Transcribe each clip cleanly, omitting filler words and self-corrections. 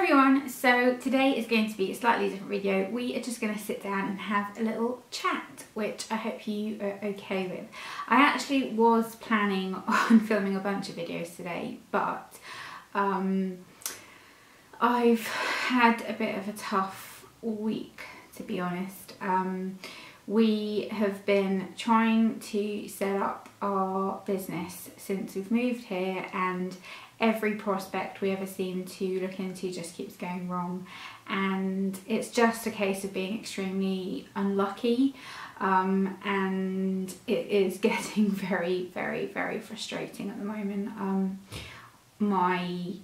everyone, so today is going to be a slightly different video. We are just going to sit down and have a little chat, which I hope you are okay with. I actually was planning on filming a bunch of videos today, but I've had a bit of a tough week, to be honest. We have been trying to set up our business since we've moved here, and every prospect we ever seem to look into just keeps going wrong, and it's just a case of being extremely unlucky, and it is getting very frustrating at the moment. My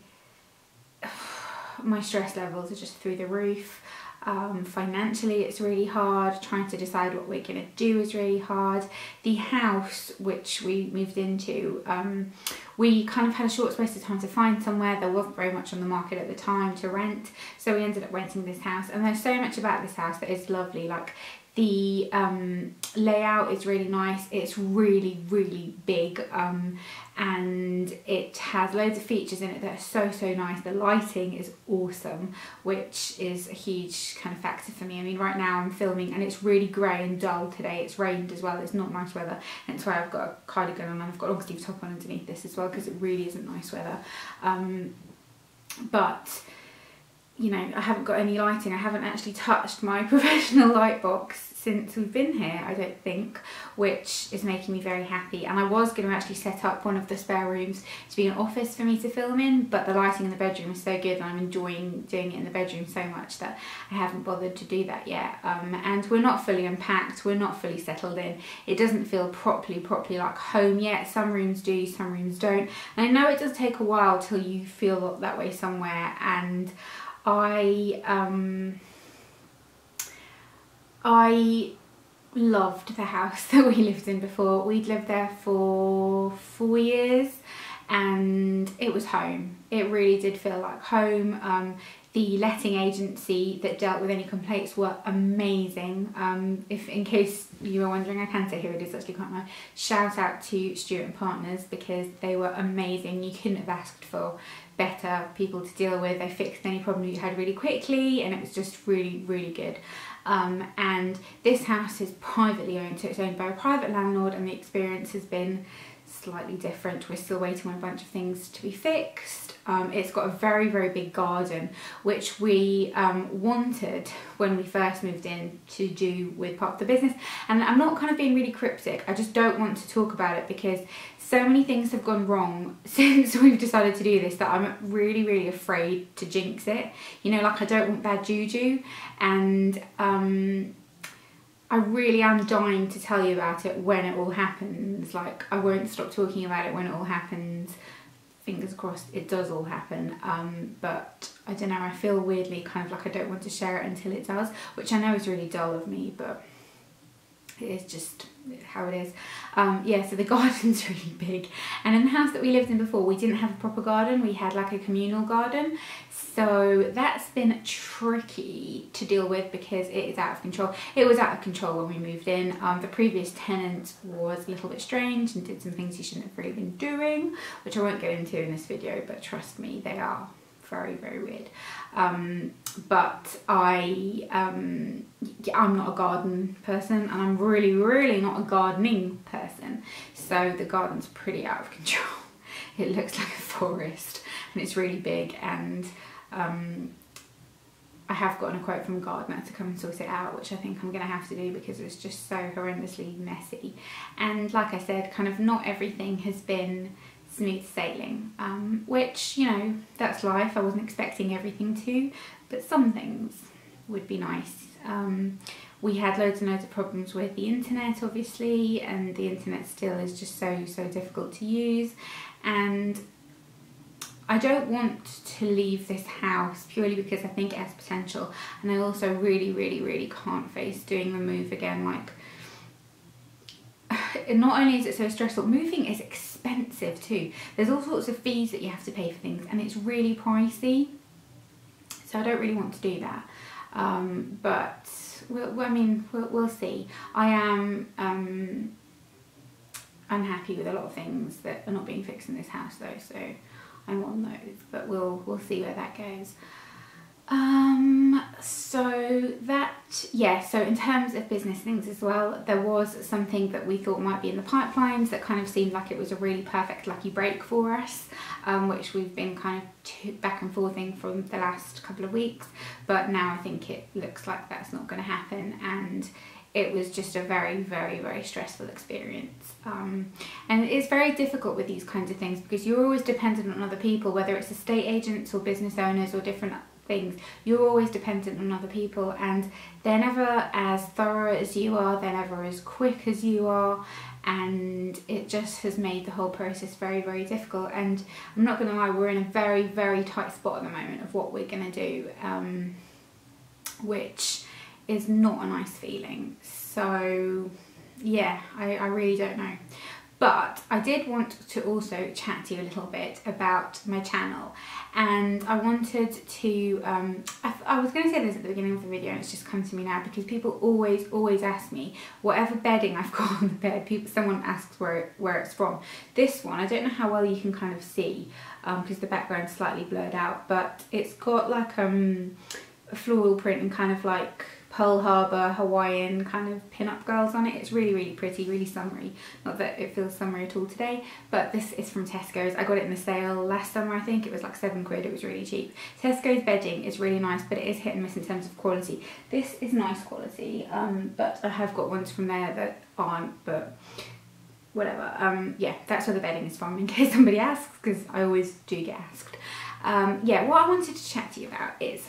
stress levels are just through the roof. Financially it's really hard. Trying to decide what we're going to do is really hard. The house which we moved into, we kind of had a short space of time to find somewhere. There wasn't very much on the market at the time to rent, so we ended up renting this house, and there's so much about this house that is lovely. Like, the layout is really nice. It's really big, and it has loads of features in it that are so nice. The lighting is awesome, which is a huge kind of factor for me. I mean, right now I'm filming and it's really grey and dull today. It's rained as well. It's not nice weather, and that's why I've got a cardigan on, and I've got a long sleeve top on underneath this as well, because it really isn't nice weather. But you know, I haven't got any lighting. I haven't actually touched my professional light box since we've been here, I don't think, which is making me very happy. And I was going to actually set up one of the spare rooms to be an office for me to film in, but the lighting in the bedroom is so good and I'm enjoying doing it in the bedroom so much that I haven't bothered to do that yet. And we're not fully unpacked, we're not fully settled in. It doesn't feel properly like home yet. Some rooms do, some rooms don't. And I know it does take a while till you feel that way somewhere, and I loved the house that we lived in before. We'd lived there for 4 years and it was home. It really did feel like home. The letting agency that dealt with any complaints were amazing. If in case you were wondering, I can say who it is, actually quite nice. Shout out to Stewart & Partners, because they were amazing. You couldn't have asked for better people to deal with. They fixed any problem you had really quickly, and it was just really good. And this house is privately owned, so it's owned by a private landlord, and the experience has been slightly different. We're still waiting on a bunch of things to be fixed. It's got a very big garden, which we wanted when we first moved in to do with part of the business. And I'm not kind of being really cryptic, I just don't want to talk about it because so many things have gone wrong since we've decided to do this that I'm really afraid to jinx it. You know, like, I don't want bad juju, and I really am dying to tell you about it when it all happens. Like, I won't stop talking about it when it all happens. Fingers crossed it does all happen. But I don't know, I feel weirdly kind of like I don't want to share it until it does, which I know is really dull of me, but it is just how it is. Yeah, so the garden's really big, and in the house that we lived in before, we didn't have a proper garden. We had like a communal garden, so that's been tricky to deal with because it is out of control. It was out of control when we moved in. The previous tenant was a little bit strange and did some things he shouldn't have really been doing, which I won't go into in this video, but trust me, they are very weird. But I'm not a garden person, and I'm really not a gardening person, so the garden's pretty out of control. It looks like a forest and it's really big, and I have gotten a quote from a gardener to come and sort it out, which I think I'm gonna have to do because it's just so horrendously messy. And like I said, kind of not everything has been smooth sailing, which, you know, that's life. I wasn't expecting everything to, but some things would be nice. We had loads and loads of problems with the internet, obviously, and the internet still is just so difficult to use, and I don't want to leave this house purely because I think it has potential, and I also really can't face doing the move again. Like, not only is it so stressful, moving is expensive too. There's all sorts of fees that you have to pay for things, and it's really pricey, so I don't really want to do that. But we'll see. I am unhappy with a lot of things that are not being fixed in this house though, so I'm on those, but we'll see where that goes. So that, yeah, so in terms of business things as well, there was something that we thought might be in the pipelines that kind of seemed like it was a really perfect lucky break for us, which we've been kind of back and forthing from the last couple of weeks, but now I think it looks like that's not going to happen, and it was just a very, very, very stressful experience. And it's very difficult with these kinds of things because you're always dependent on other people, whether it's estate agents or business owners or different things. You're always dependent on other people, and they're never as thorough as you are, they're never as quick as you are, and it just has made the whole process very, very difficult. And I'm not going to lie, we're in a very, very tight spot at the moment of what we're going to do, which is not a nice feeling. So yeah, I really don't know. But I did want to also chat to you a little bit about my channel, and I wanted to, I was going to say this at the beginning of the video and it's just come to me now because people always ask me, whatever bedding I've got on the bed, someone asks where it's from. This one, I don't know how well you can kind of see because the background's slightly blurred out, but it's got like a floral print and kind of like Pearl Harbor Hawaiian kind of pin-up girls on it. It's really, really pretty, really summery. Not that it feels summery at all today, but this is from Tesco's. I got it in the sale last summer, I think. It was like £7, it was really cheap. Tesco's bedding is really nice, but it is hit and miss in terms of quality. This is nice quality, but I have got ones from there that aren't, but whatever. Yeah, that's where the bedding is from in case somebody asks, because I always do get asked. Yeah, what I wanted to chat to you about is,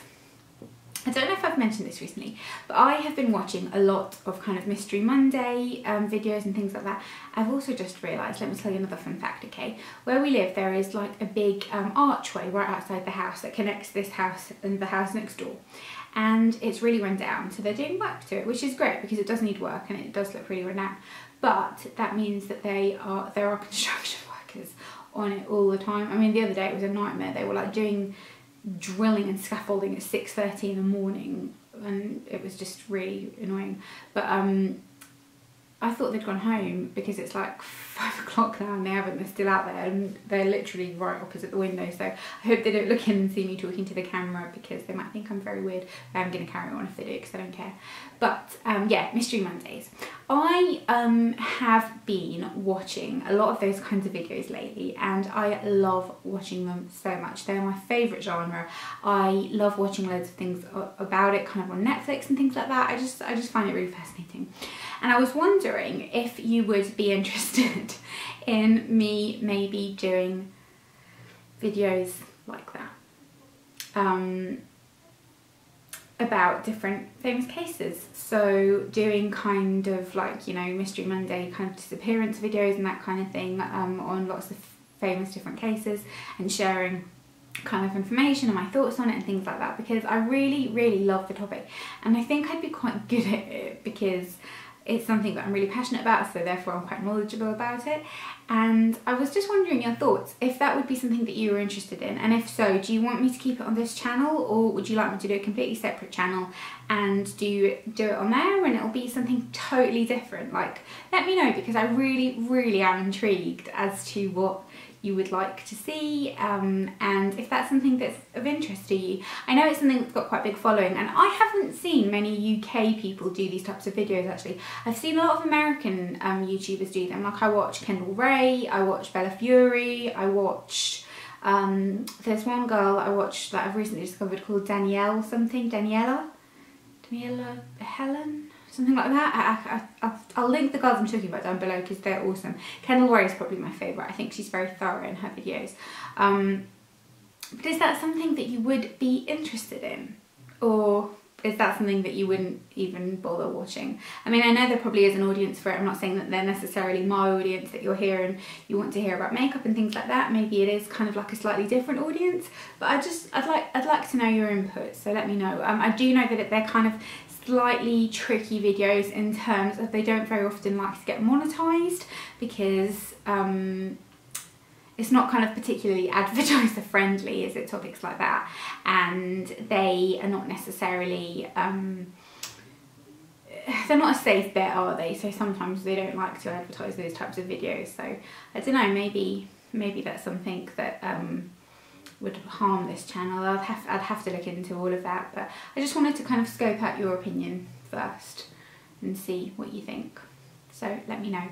I don't know if I've mentioned this recently, but I have been watching a lot of kind of Mystery Monday videos and things like that. I've also just realised, let me tell you another fun fact, okay? Where we live, there is like a big archway right outside the house that connects this house and the house next door. And it's really run down, so they're doing work to it, which is great because it does need work and it does look really run down. But that means that there are construction workers on it all the time. I mean, the other day it was a nightmare. They were like doing drilling and scaffolding at 6:30 in the morning, and it was just really annoying. But I thought they'd gone home because it's like 5 o'clock now and they haven't. They're still out there and they're literally right opposite the window, so I hope they don't look in and see me talking to the camera because they might think I'm very weird. I'm going to carry on if they do because I don't care. But yeah, Mystery Mondays. I have been watching a lot of those kinds of videos lately and I love watching them so much. They're my favourite genre. I love watching loads of things about it, kind of on Netflix and things like that. I just find it really fascinating. And I was wondering if you would be interested in me maybe doing videos like that about different famous cases. So doing kind of like, you know, Mystery Monday kind of disappearance videos and that kind of thing on lots of famous different cases, and sharing kind of information and my thoughts on it and things like that, because I really, really love the topic and I think I'd be quite good at it because it's something that I'm really passionate about, so therefore I'm quite knowledgeable about it. And I was just wondering your thoughts, if that would be something that you were interested in, and if so, do you want me to keep it on this channel or would you like me to do a completely separate channel and do it on there and it'll be something totally different? Like, let me know, because I really, really am intrigued as to what you would like to see, and if that's something that's of interest to you. I know it's something that's got quite a big following, and I haven't seen many UK people do these types of videos actually. I've seen a lot of American YouTubers do them, like I watch Kendall Ray, I watch Bella Fury, I watch, there's one girl I watched that I've recently discovered called Daniela Helen? Something like that. I'll link the girls I'm talking about down below because they're awesome. Kendall Ray is probably my favourite. I think she's very thorough in her videos. But is that something that you would be interested in? Or is that something that you wouldn't even bother watching? I mean, I know there probably is an audience for it. I'm not saying that they're necessarily my audience, that you're here and you want to hear about makeup and things like that. Maybe it is kind of like a slightly different audience. But I'd like to know your input, so let me know. I do know that they're kind of slightly tricky videos in terms of they don't very often like to get monetized because it's not kind of particularly advertiser friendly, is it, topics like that, and they are not necessarily they're not a safe bet, are they? So sometimes they don't like to advertise those types of videos. So I don't know, maybe that's something that would harm this channel. I'd have to look into all of that, but I just wanted to kind of scope out your opinion first and see what you think. So let me know.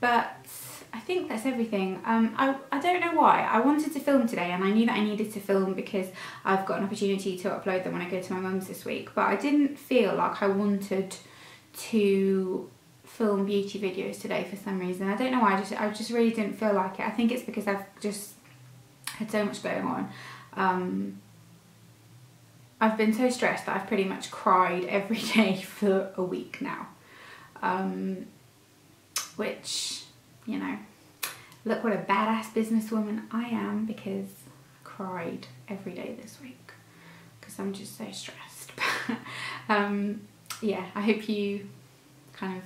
But I think that's everything. I don't know why. I wanted to film today, and I knew that I needed to film because I've got an opportunity to upload them when I go to my mum's this week, but I didn't feel like I wanted to film beauty videos today for some reason. I don't know why, I just really didn't feel like it. I think it's because I've just had so much going on. I've been so stressed that I've pretty much cried every day for a week now. Which, you know, look what a badass businesswoman I am, because I cried every day this week because I'm just so stressed. Yeah, I hope you kind of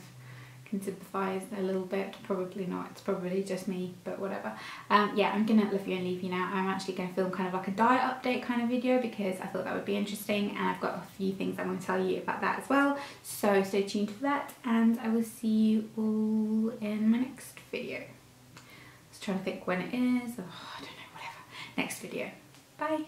can sympathise a little bit. Probably not, it's probably just me, but whatever. Yeah, I'm gonna love you and leave you now. I'm actually gonna film kind of like a diet update kind of video because I thought that would be interesting, and I've got a few things I want to tell you about that as well, so stay tuned for that, and I will see you all in my next video. I was trying to think when it is. Oh, I don't know, whatever. Next video. Bye.